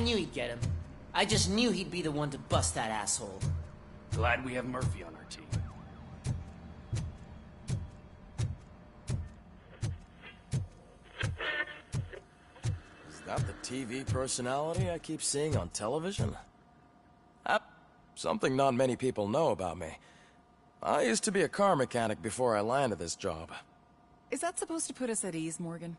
knew he'd get him. I just knew he'd be the one to bust that asshole. Glad we have Murphy on our team. Is that the TV personality I keep seeing on television? Something not many people know about me. I used to be a car mechanic before I landed this job. Is that supposed to put us at ease, Morgan?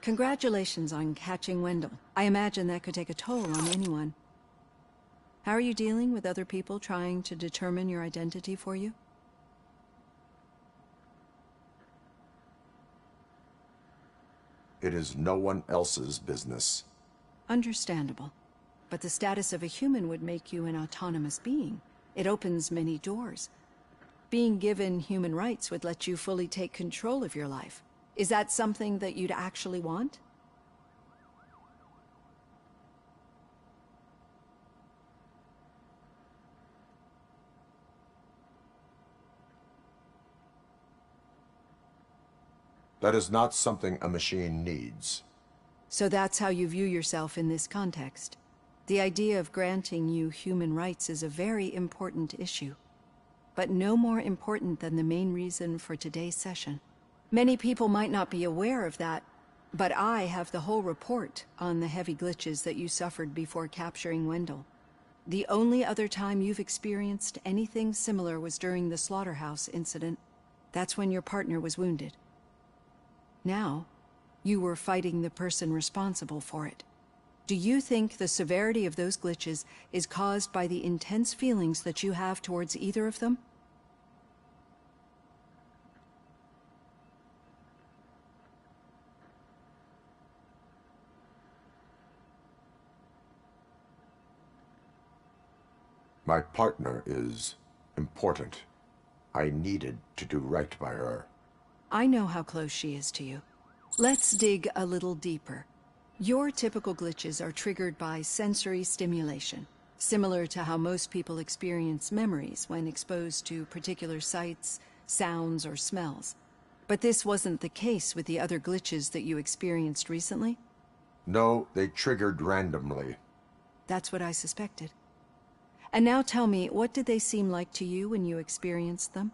Congratulations on catching Wendell. I imagine that could take a toll on anyone. How are you dealing with other people trying to determine your identity for you? It is no one else's business. Understandable. But the status of a human would make you an autonomous being. It opens many doors. Being given human rights would let you fully take control of your life. Is that something that you'd actually want? That is not something a machine needs. So that's how you view yourself in this context. The idea of granting you human rights is a very important issue, but no more important than the main reason for today's session. Many people might not be aware of that, but I have the whole report on the heavy glitches that you suffered before capturing Wendell. The only other time you've experienced anything similar was during the slaughterhouse incident. That's when your partner was wounded. Now, you were fighting the person responsible for it. Do you think the severity of those glitches is caused by the intense feelings that you have towards either of them? My partner is important. I needed to do right by her. I know how close she is to you. Let's dig a little deeper. Your typical glitches are triggered by sensory stimulation, similar to how most people experience memories when exposed to particular sights, sounds, or smells. But this wasn't the case with the other glitches that you experienced recently? No, they triggered randomly. That's what I suspected. And now tell me, what did they seem like to you when you experienced them?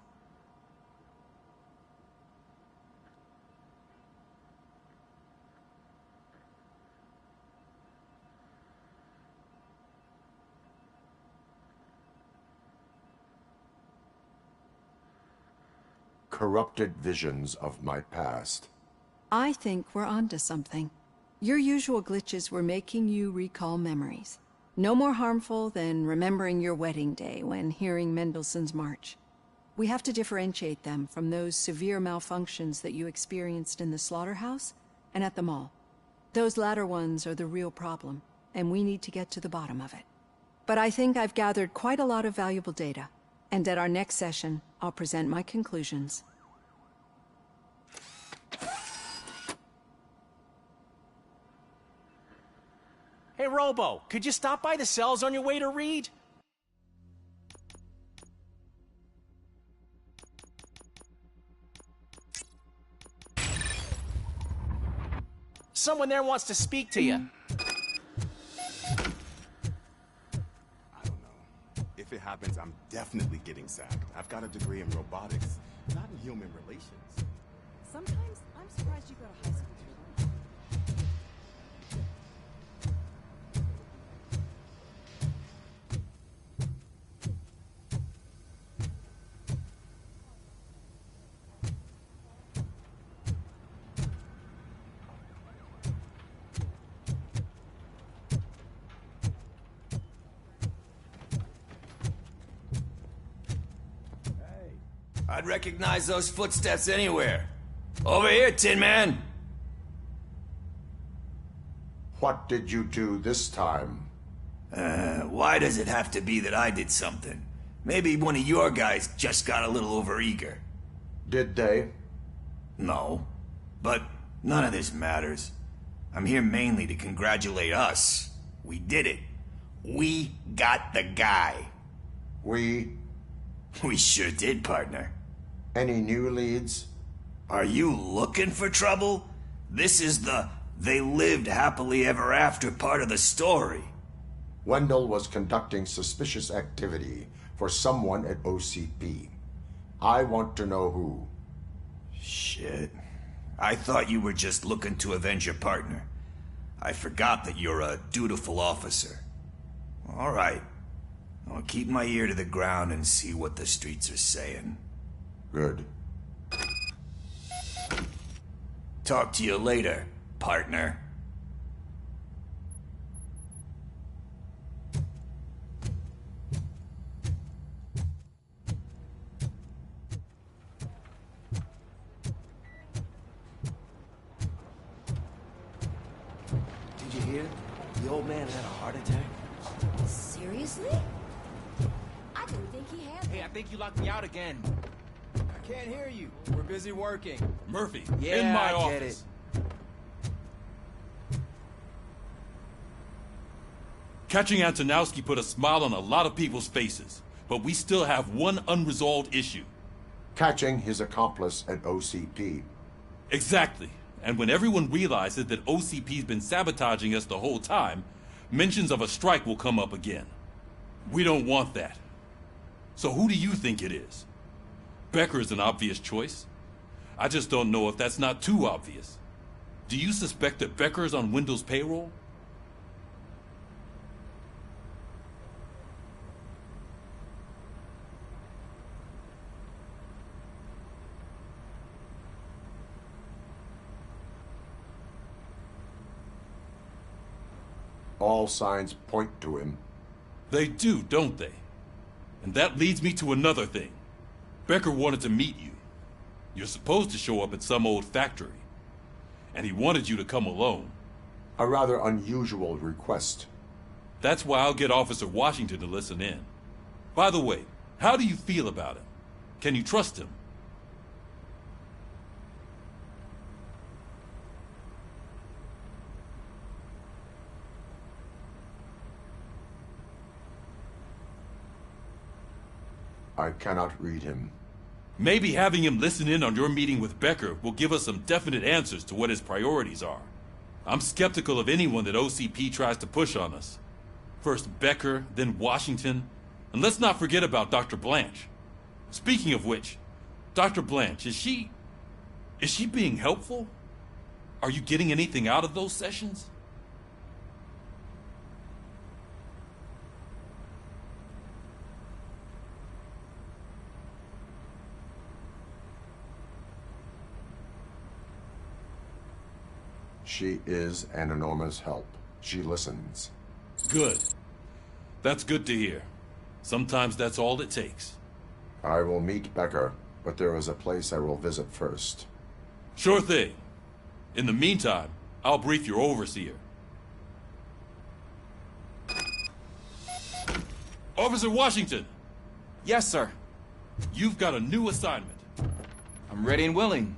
Corrupted visions of my past. I think we're onto something. Your usual glitches were making you recall memories. No more harmful than remembering your wedding day when hearing Mendelssohn's March. We have to differentiate them from those severe malfunctions that you experienced in the slaughterhouse and at the mall. Those latter ones are the real problem, and we need to get to the bottom of it. But I think I've gathered quite a lot of valuable data, and at our next session, I'll present my conclusions. Hey, Robo, could you stop by the cells on your way to read? Someone there wants to speak to you. I don't know. If it happens, I'm definitely getting sacked. I've got a degree in robotics, not in human relations. Sometimes I'm surprised you go to high school too. I'd recognize those footsteps anywhere. Over here, Tin Man! What did you do this time? Why does it have to be that I did something? Maybe one of your guys just got a little overeager. Did they? No. But none of this matters. I'm here mainly to congratulate us. We did it. We got the guy. We? We sure did, partner. Any new leads? Are you looking for trouble? This is the "they lived happily ever after" part of the story. Wendell was conducting suspicious activity for someone at OCP. I want to know who. Shit. I thought you were just looking to avenge your partner. I forgot that you're a dutiful officer. All right. I'll keep my ear to the ground and see what the streets are saying. Good. Talk to you later, partner. Did you hear? The old man had a heart attack. Seriously? I didn't think he had. Hey, I think you locked me out again. I can't hear you. We're busy working. Murphy, Yeah, in my I office. get it. Catching Antonowski put a smile on a lot of people's faces, but we still have one unresolved issue. Catching his accomplice at OCP. Exactly. And when everyone realizes that OCP's been sabotaging us the whole time, mentions of a strike will come up again. We don't want that. So who do you think it is? Becker is an obvious choice. I just don't know if that's not too obvious. Do you suspect that Becker is on Wendell's payroll? All signs point to him. They do, don't they? And that leads me to another thing. Becker wanted to meet you. You're supposed to show up at some old factory. And he wanted you to come alone. A rather unusual request. That's why I'll get Officer Washington to listen in. By the way, how do you feel about him? Can you trust him? I cannot read him. Maybe having him listen in on your meeting with Becker will give us some definite answers to what his priorities are. I'm skeptical of anyone that OCP tries to push on us. First Becker, then Washington, and let's not forget about Dr. Blanche. Speaking of which, Dr. Blanche, is she being helpful? Are you getting anything out of those sessions? She is an enormous help. She listens. Good. That's good to hear. Sometimes that's all it takes. I will meet Becker, but there is a place I will visit first. Sure thing. In the meantime, I'll brief your overseer. Officer Washington! Yes, sir. You've got a new assignment. I'm ready and willing.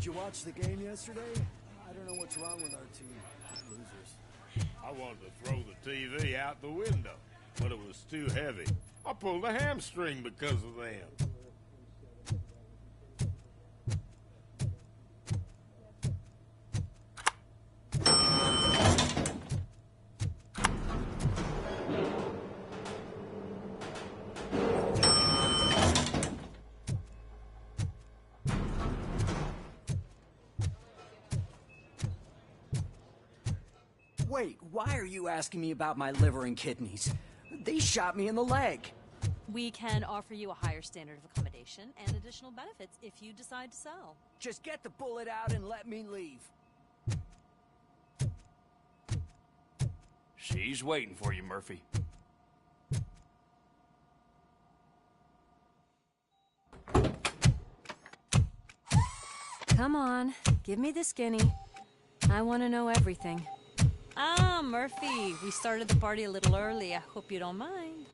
you watch the game yesterday? I don't know what's wrong with our team. Losers. I wanted to throw the TV out the window, but it was too heavy. I pulled a hamstring because of them. Wait, why are you asking me about my liver and kidneys? They shot me in the leg. We can offer you a higher standard of accommodation and additional benefits if you decide to sell. Just get the bullet out and let me leave. She's waiting for you, Murphy. Come on, give me the skinny. I want to know everything. Ah, Murphy, we started the party a little early. I hope you don't mind.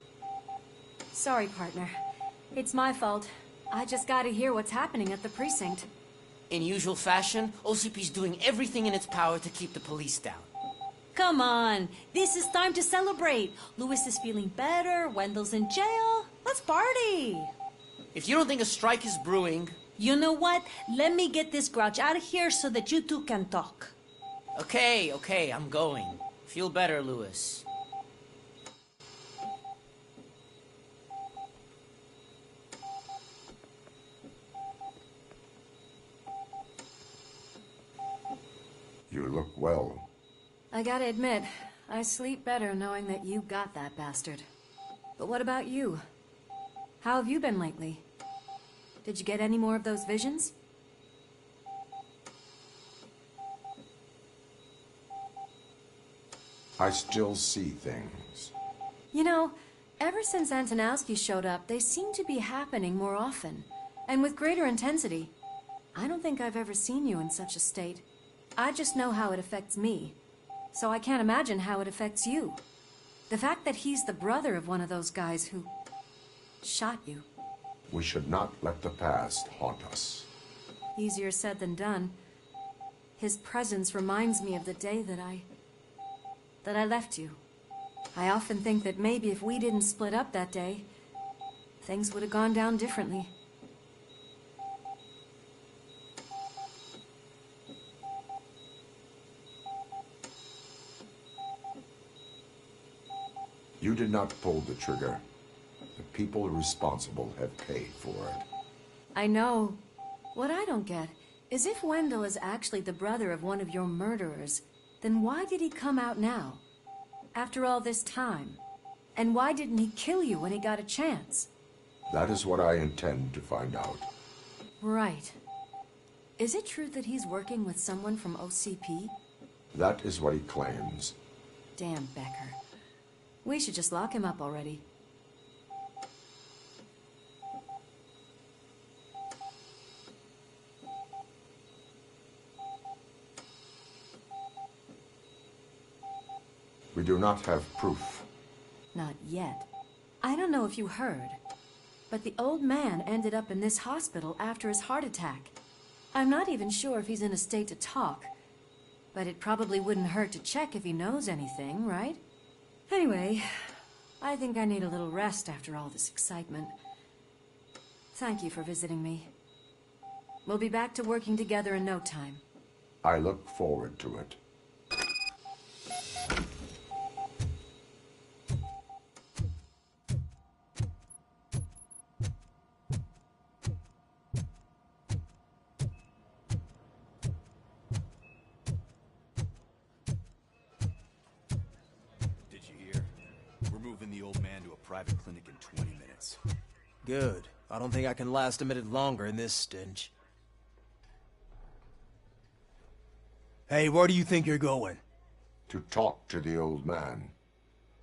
Sorry, partner. It's my fault. I just gotta hear what's happening at the precinct. In usual fashion, OCP's doing everything in its power to keep the police down. Come on, this is time to celebrate. Lewis is feeling better, Wendell's in jail. Let's party! If you don't think a strike is brewing... You know what? Let me get this grouch out of here so that you two can talk. Okay, I'm going. Feel better, Lewis. You look well. I gotta admit, I sleep better knowing that you got that bastard. But what about you? How have you been lately? Did you get any more of those visions? I still see things. You know, ever since Antonowski showed up, they seem to be happening more often, and with greater intensity. I don't think I've ever seen you in such a state. I just know how it affects me, so I can't imagine how it affects you. The fact that he's the brother of one of those guys who shot you. We should not let the past haunt us. Easier said than done. His presence reminds me of the day that I left you. I often think that maybe if we didn't split up that day, things would have gone down differently. You did not pull the trigger. The people responsible have paid for it. I know. What I don't get is if Wendell is actually the brother of one of your murderers, then why did he come out now? After all this time? And why didn't he kill you when he got a chance? That is what I intend to find out. Right. Is it true that he's working with someone from OCP? That is what he claims. Damn Becker. We should just lock him up already. We do not have proof. Not yet. I don't know if you heard, but the old man ended up in this hospital after his heart attack. I'm not even sure if he's in a state to talk, but it probably wouldn't hurt to check if he knows anything, right? Anyway, I think I need a little rest after all this excitement. Thank you for visiting me. We'll be back to working together in no time. I look forward to it. Private clinic in 20 minutes. Good. I don't think I can last a minute longer in this stench. Hey, where do you think you're going? To talk to the old man.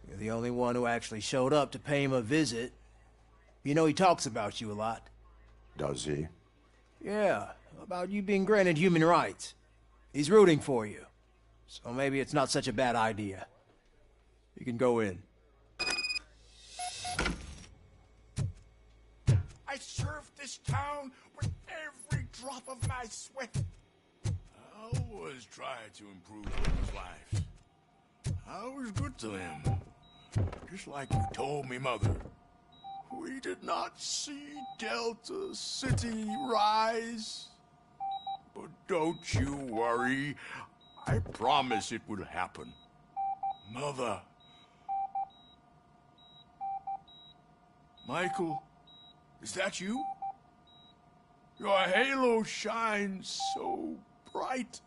You're the only one who actually showed up to pay him a visit. You know he talks about you a lot. Does he? Yeah, about you being granted human rights. He's rooting for you. So maybe it's not such a bad idea. You can go in. I served this town with every drop of my sweat. always tried to improve people's lives. I was good to them. Just like you told me, Mother. We did not see Delta City rise. But don't you worry. I promise it will happen. Mother. Michael, is that you? Your halo shines so bright.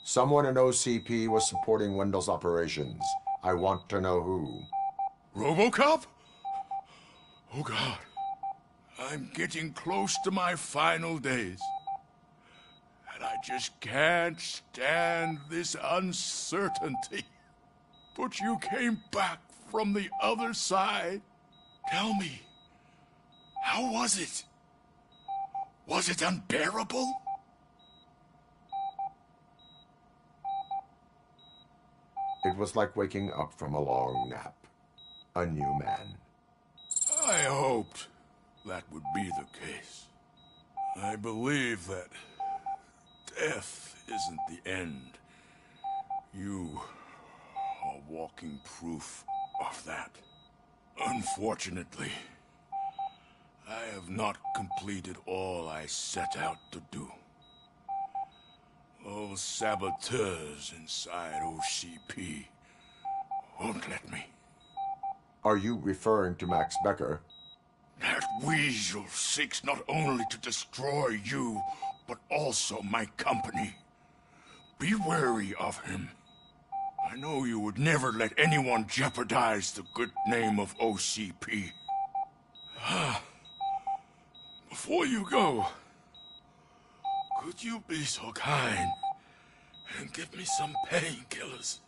Someone in OCP was supporting Wendell's operations. I want to know who. RoboCop? Oh God. I'm getting close to my final days. And I just can't stand this uncertainty. But you came back from the other side. Tell me, how was it? Was it unbearable? It was like waking up from a long nap. A new man. I hoped that would be the case. I believe that death isn't the end. You are walking proof of that. Unfortunately, I have not completed all I set out to do. Those saboteurs inside OCP won't let me. Are you referring to Max Becker? That weasel seeks not only to destroy you, but also my company. Be wary of him. I know you would never let anyone jeopardize the good name of OCP. Before you go, could you be so kind and give me some painkillers?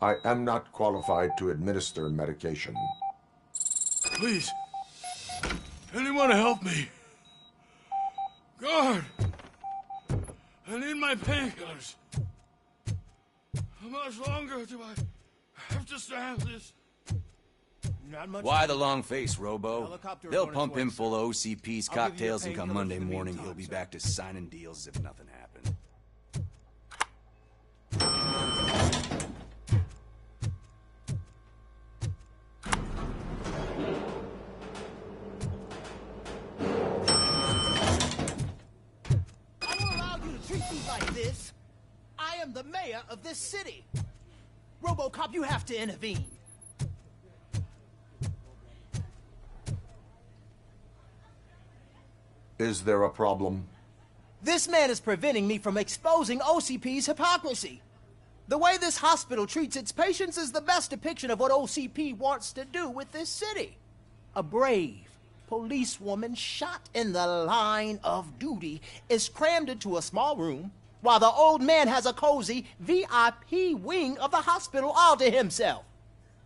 I am not qualified to administer medication. Please, anyone help me? Guard! I need my painkillers. How much longer do I have to stand this? Not much. Why the long face, Robo? Helicopter They'll on its pump way, him sir. full of OCP's I'll give you cocktails, and come painkillers Monday in the morning, meantime, he'll be sir. back to signing deals as if nothing happened. I won't allow you to treat me like this. I am the mayor of this city. RoboCop, you have to intervene. Is there a problem? This man is preventing me from exposing OCP's hypocrisy. The way this hospital treats its patients is the best depiction of what OCP wants to do with this city. A brave policewoman shot in the line of duty is crammed into a small room, while the old man has a cozy VIP wing of the hospital all to himself.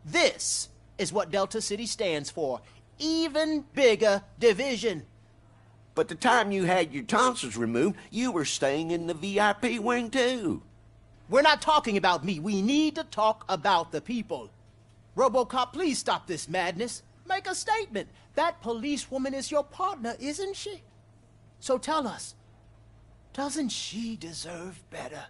This is what Delta City stands for. Even bigger division. But the time you had your tonsils removed, you were staying in the VIP wing too. We're not talking about me. We need to talk about the people. RoboCop, please stop this madness. Make a statement. That policewoman is your partner, isn't she? So tell us, doesn't she deserve better?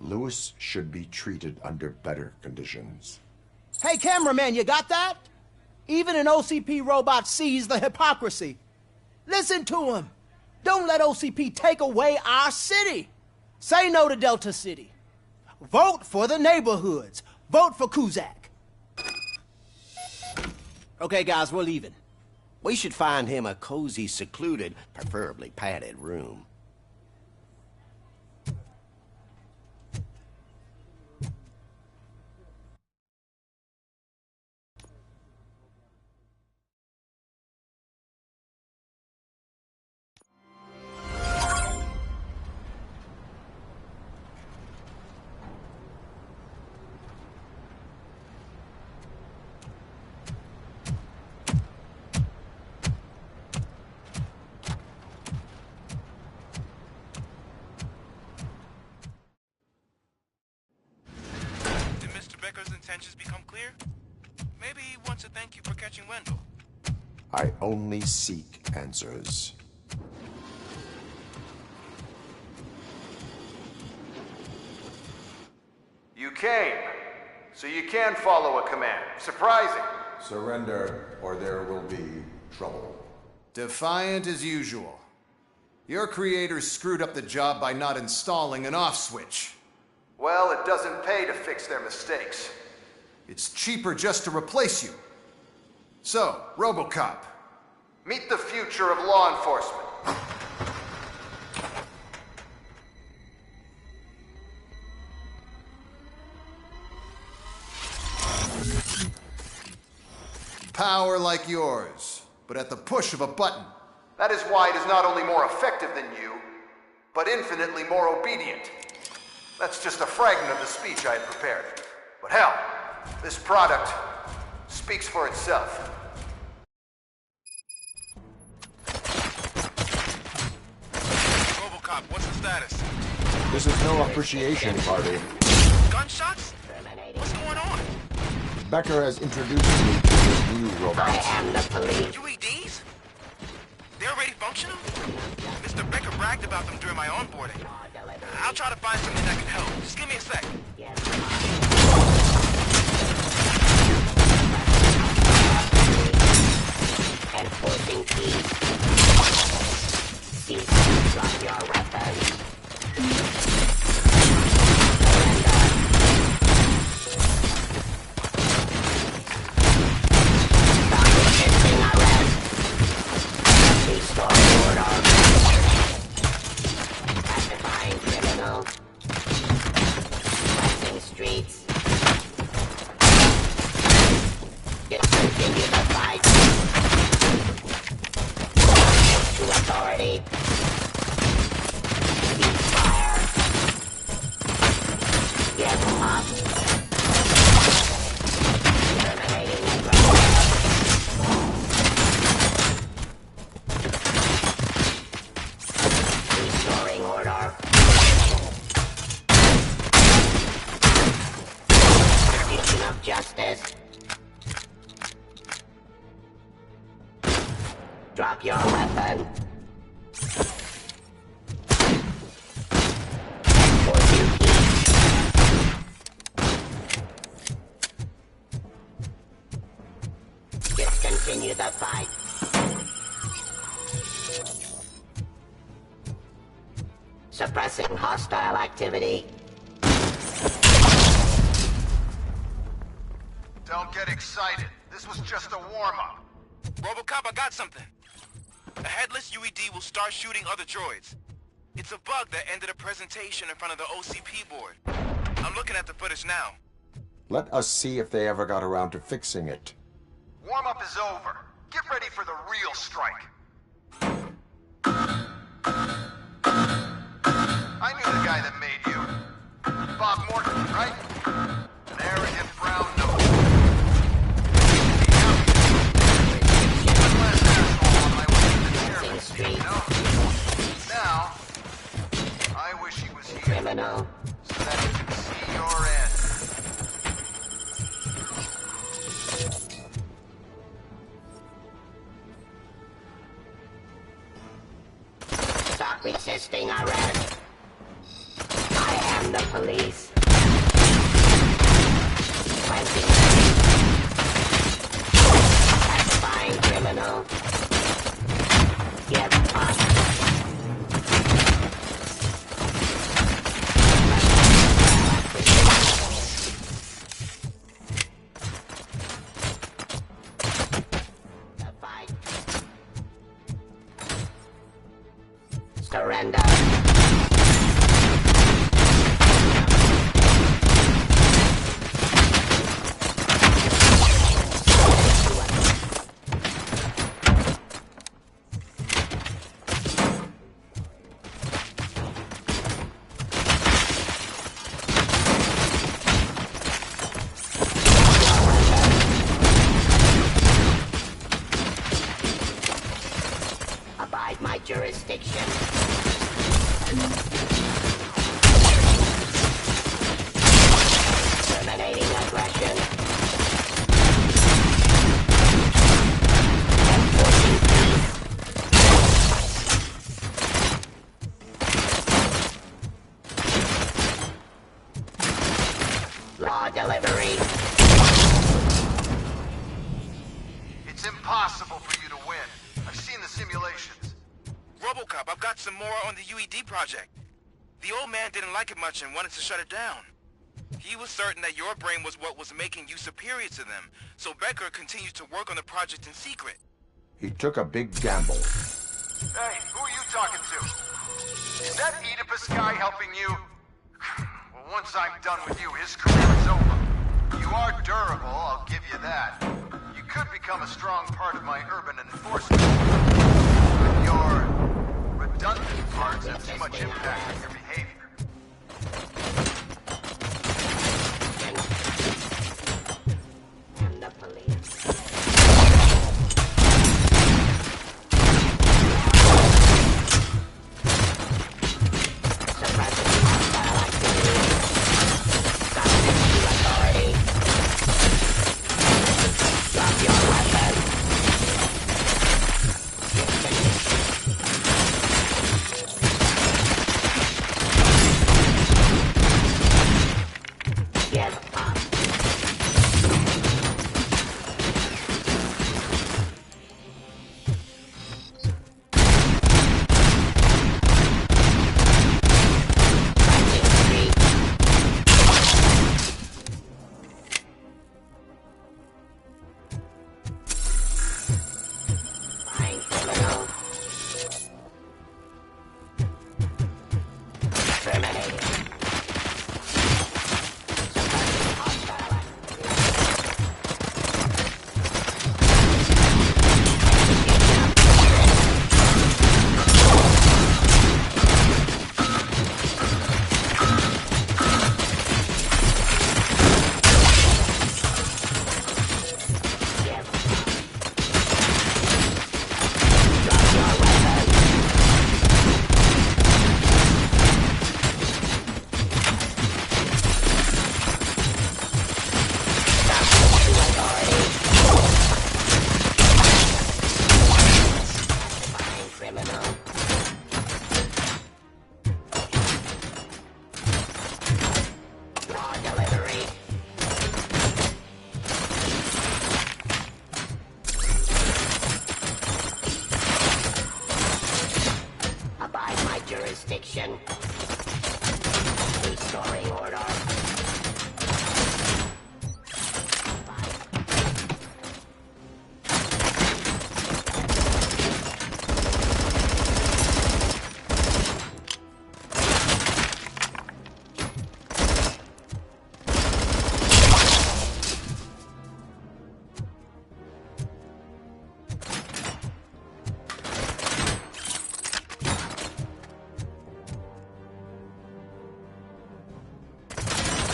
Lewis should be treated under better conditions. Hey, cameraman, you got that? Even an OCP robot sees the hypocrisy. Listen to him. Don't let OCP take away our city. Say no to Delta City. Vote for the neighborhoods. Vote for Kuzak. Okay, guys, we're leaving. We should find him a cozy, secluded, preferably padded room. intentions become clear, maybe he wants to thank you for catching Wendell. I only seek answers. You came, so you can follow a command. Surprising. Surrender, or there will be trouble. Defiant as usual. Your creators screwed up the job by not installing an off switch. Well, it doesn't pay to fix their mistakes. It's cheaper just to replace you. So, RoboCop, meet the future of law enforcement. Power like yours, but at the push of a button. That is why it is not only more effective than you, but infinitely more obedient. That's just a fragment of the speech I had prepared. But hell, this product speaks for itself. RoboCop, what's the status? This is no appreciation party. Gunshots? What's going on? Becker has introduced me to his new robots. I am the police. UEDs? They're already functional? Mr. Becker bragged about them during my onboarding. I'll try to find something that can help. Just give me a sec. Enforcing peace. Cease to drop your weapons. Justice. Drop your weapon. Discontinue the fight. Suppressing hostile activity. Don't get excited. This was just a warm-up. RoboCop, I got something. A headless UED will start shooting other droids. It's a bug that ended a presentation in front of the OCP board. I'm looking at the footage now. Let us see if they ever got around to fixing it. Warm-up is over. Get ready for the real strike. I knew the guy that made you. Bob Morton, right? An arrogant brown nose. Now, I wish he was here. Criminal. So that he could see your end. Stop resisting arrest. I am the police. Satisfying criminal. Get up. Surrender. Abide my jurisdiction. Terminating aggression. simulations? RoboCop, I've got some more on the UED project. The old man didn't like it much and wanted to shut it down. He was certain that your brain was what was making you superior to them, so Becker continued to work on the project in secret. He took a big gamble. Hey, who are you talking to? Is that Oedipus guy helping you? Well, once I'm done with you, his career is over. You are durable, I'll give you that. You could become a strong part of my urban enforcement. But your redundant parts have too much impact on your behavior.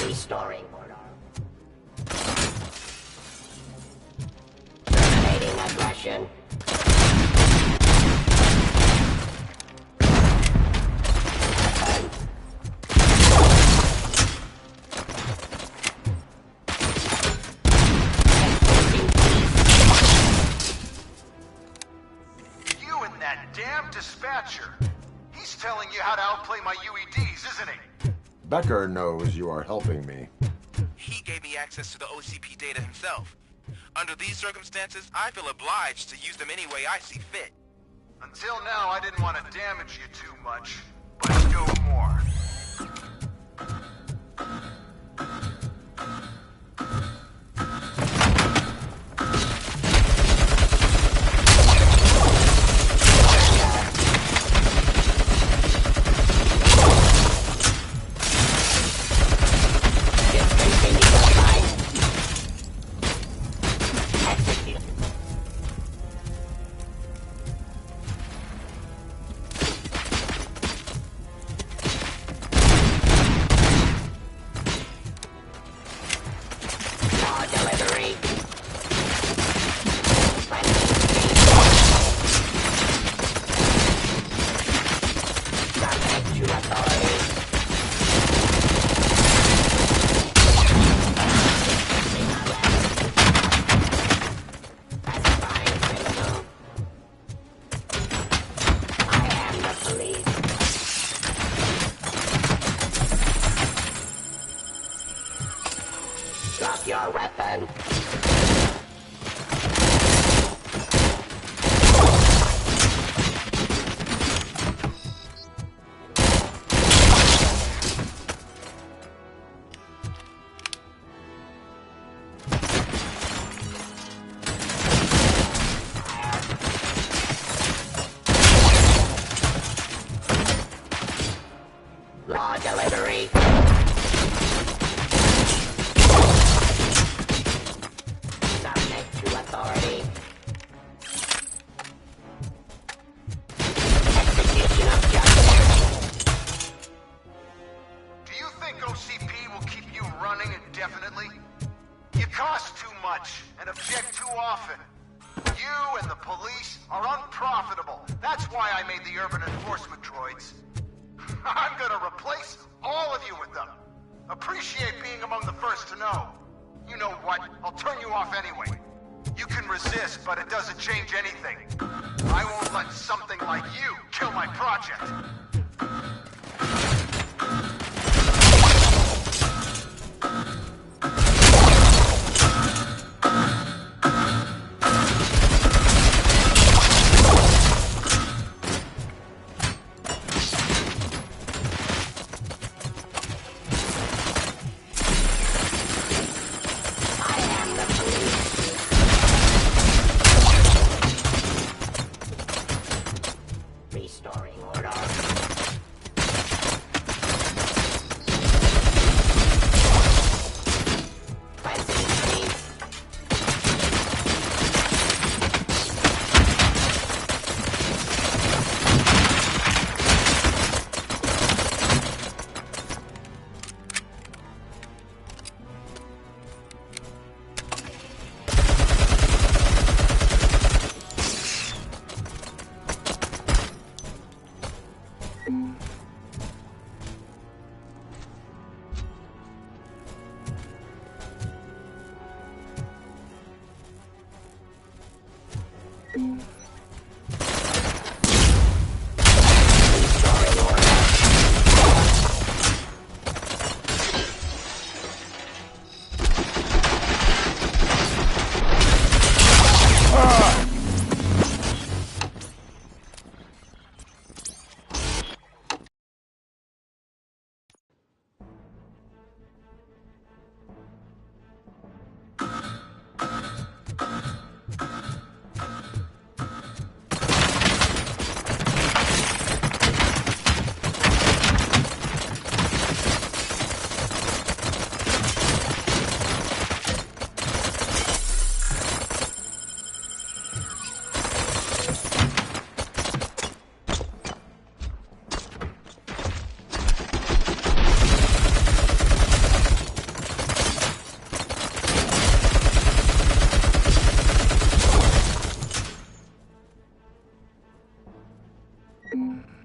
Restoring order. Terminating aggression. You and that damn dispatcher. He's telling you how to outplay my UEDs, isn't he? Becker knows you are helping me. He gave me access to the OCP data himself. Under these circumstances, I feel obliged to use them any way I see fit. Until now, I didn't want to damage you too much, but no more. Your weapon. delivery. Subject to authority. Execution of justice. Do you think OCP will keep you running indefinitely? You cost too much and object too often. You and the police are unprofitable. That's why I made the urban enforcement droids. I'm gonna replace all of you with them. Appreciate being among the first to know. You know what? I'll turn you off anyway. You can resist, but it doesn't change anything. I won't let something like you kill my project. Restoring order. Cleansing streets. Mm.